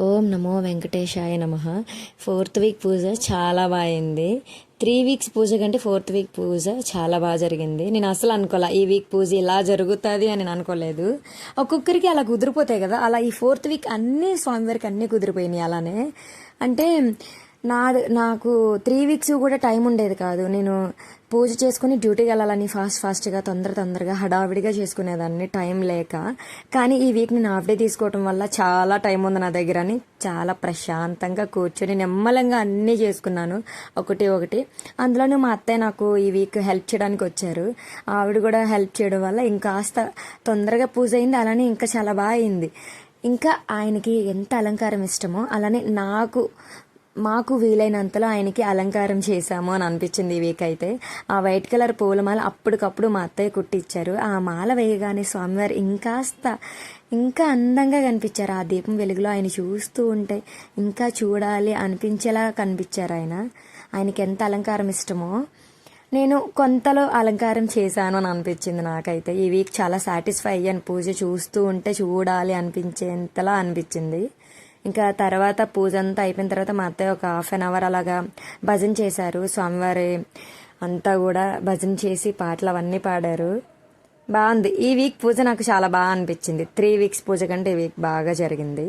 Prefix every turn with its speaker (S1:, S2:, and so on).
S1: ఓం నమో వెంకటేశాయ నమః. 4th week పూజ చాలా బాగా అయింది. 3 వీక్స్ పూజ కంటే 4th వీక్ పూజ చాలా బాగా జరిగింది. నేను అసలు అనుకోలే ఈ వీక్ పూజ ఇలా జరుగుతుంది అని నేను అనుకోలేదు. ఒక్కొక్కరికి అలా కుదిరిపోతాయి కదా, అలా ఈ 4th వీక్ అన్ని స్వామివారికి అన్నీ కుదిరిపోయినాయి. అలానే అంటే నాకు 3 వీక్స్ కూడా టైం ఉండేది కాదు. నేను పూజ చేసుకుని డ్యూటీకి వెళ్ళాలని ఫాస్ట్గా తొందరగా హడావిడిగా చేసుకునేదాన్ని టైం లేక. కానీ ఈ వీక్ నేను హాఫ్ డే తీసుకోవటం వల్ల చాలా టైం ఉంది నా దగ్గర అని చాలా ప్రశాంతంగా కూర్చొని నిమ్మలంగా అన్నీ చేసుకున్నాను ఒకటి. అందులోనూ మా అత్తయ్య నాకు ఈ వీక్ హెల్ప్ చేయడానికి వచ్చారు. ఆవిడ కూడా హెల్ప్ చేయడం వల్ల ఇంకాస్త తొందరగా పూజ అయింది. అలానే ఇంకా చాలా బాగా అయింది. ఇంకా ఆయనకి ఎంత అలంకారం ఇష్టమో అలానే మాకు వీలైనంతలో ఆయనకి అలంకారం చేశాము అని అనిపించింది ఈ వీక్ అయితే. ఆ వైట్ కలర్ పూలమాల అప్పటికప్పుడు మా అత్తయ్య కుట్టిచ్చారు. ఆ మాల వేయగానే స్వామివారు ఇంకా అందంగా కనిపించారు. ఆ దీపం వెలుగులో ఆయన చూస్తూ ఉంటే ఇంకా చూడాలి అనిపించేలా కనిపించారు ఆయనకి ఎంత అలంకారం ఇష్టమో. నేను కొంతలో అలంకారం చేశాను అని అనిపించింది నాకైతే. ఈ వీక్ చాలా సాటిస్ఫై అయ్యాను. పూజ చూస్తూ ఉంటే చూడాలి అనిపించేంతలా అనిపించింది. ఇంకా తర్వాత పూజ అంతా అయిపోయిన తర్వాత మా అత్తయ్య ఒక హాఫ్ అన్ అవర్ అలాగా భజన చేశారు. స్వామివారి అంతా కూడా భజన చేసి పాటలు అవన్నీ పాడారు. బాగుంది. ఈ వీక్ పూజ నాకు చాలా బాగా అనిపించింది. 3 వీక్స్ పూజ కంటే ఈ వీక్ బాగా జరిగింది.